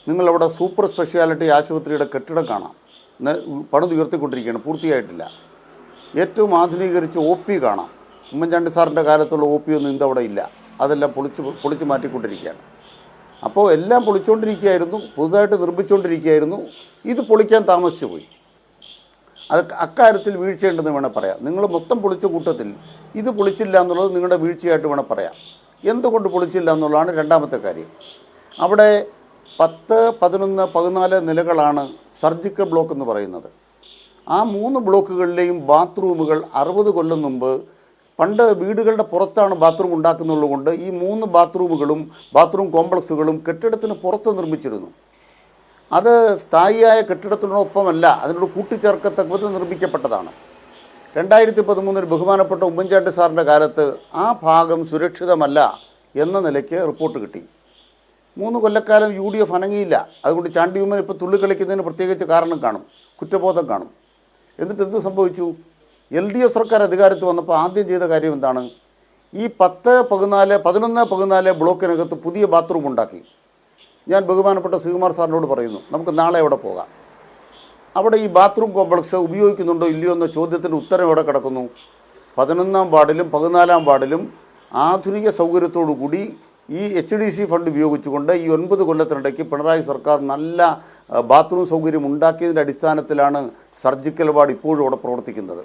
നിങ്ങളവിടെ super speciality ആശുപത്രിയുടെ കെട്ടിടം കാണാം, പണിതുയർത്തിക്കൊണ്ടിരിക്കുകയാണ്, പൂർത്തിയായിട്ടില്ല. ഏറ്റവും ആധുനീകരിച്ച് ഒ പി കാണാം. ഉമ്മൻചാണ്ടി സാറിൻ്റെ കാലത്തുള്ള ഒ പി ഒന്നും ഇന്നവിടെ ഇല്ല, അതെല്ലാം പൊളിച്ച് മാറ്റിക്കൊണ്ടിരിക്കുകയാണ്. അപ്പോൾ എല്ലാം പൊളിച്ചുകൊണ്ടിരിക്കുകയായിരുന്നു, പുതുതായിട്ട് നിർമ്മിച്ചുകൊണ്ടിരിക്കുകയായിരുന്നു. ഇത് പൊളിക്കാൻ താമസിച്ചു പോയി. അക്കാര്യത്തിൽ വീഴ്ചയുണ്ടെന്ന് വേണേൽ പറയാം. നിങ്ങൾ മൊത്തം പൊളിച്ച കൂട്ടത്തിൽ ഇത് പൊളിച്ചില്ല എന്നുള്ളത് നിങ്ങളുടെ വീഴ്ചയായിട്ട് വേണേൽ പറയാം. എന്തുകൊണ്ട് പൊളിച്ചില്ല എന്നുള്ളതാണ് രണ്ടാമത്തെ കാര്യം. അവിടെ 10, 11, 14 നിലകളാണ് സർജിക്കൽ ബ്ലോക്ക് എന്ന് പറയുന്നത്. ആ 3 ബ്ലോക്കുകളിലെയും ബാത്റൂമുകൾ 60 കൊല്ലം മുമ്പ് പണ്ട് വീടുകളുടെ പുറത്താണ് ബാത്റൂം ഉണ്ടാക്കുന്നുള്ളത് കൊണ്ട് ഈ 3 ബാത്റൂമുകളും ബാത്റൂം കോംപ്ലക്സുകളും കെട്ടിടത്തിന് പുറത്ത് നിർമ്മിച്ചിരുന്നു. അത് സ്ഥായിയായ കെട്ടിടത്തിനൊപ്പമല്ല, അതിനോട് കൂട്ടിച്ചേർക്കത്തക്ക വിധം നിർമ്മിക്കപ്പെട്ടതാണ്. 2013 ബഹുമാനപ്പെട്ട ഉമ്മൻചാണ്ടി സാറിൻ്റെ കാലത്ത് ആ ഭാഗം സുരക്ഷിതമല്ല എന്ന നിലയ്ക്ക് റിപ്പോർട്ട് കിട്ടി. 3 കൊല്ലക്കാലം UDF അനങ്ങിയില്ല. അതുകൊണ്ട് ചാണ്ടി ഉമ്മൻ ഇപ്പോൾ തുള്ളിക്കളിക്കുന്നതിന് പ്രത്യേകിച്ച് കാരണം കാണും, കുറ്റബോധം കാണും. എന്നിട്ട് എന്ത് സംഭവിച്ചു? LDF സർക്കാർ അധികാരത്തിൽ വന്നപ്പോൾ ആദ്യം ചെയ്ത കാര്യം എന്താണ്? ഈ 10, 14, 11, 14 ബ്ലോക്കിനകത്ത് പുതിയ ബാത്റൂം ഉണ്ടാക്കി. ഞാൻ ബഹുമാനപ്പെട്ട ശ്രീകുമാർ സാറിനോട് പറയുന്നു, നമുക്ക് നാളെ അവിടെ പോകാം. അവിടെ ഈ ബാത്റൂം കോംപ്ലക്സ് ഉപയോഗിക്കുന്നുണ്ടോ ഇല്ലയോ എന്ന ചോദ്യത്തിൻ്റെ ഉത്തരം എവിടെ കിടക്കുന്നു? 11-ാം വാർഡിലും 14-ാം വാർഡിലും ആധുനിക സൗകര്യത്തോടു കൂടി ഈ HDC ഫണ്ട് ഉപയോഗിച്ചുകൊണ്ട് ഈ 9 കൊല്ലത്തിനിടയ്ക്ക് പിണറായി സർക്കാർ നല്ല ബാത്റൂം സൗകര്യം ഉണ്ടാക്കിയതിൻ്റെ അടിസ്ഥാനത്തിലാണ് സർജിക്കൽ വാർഡ് ഇപ്പോഴും അവിടെ പ്രവർത്തിക്കുന്നത്.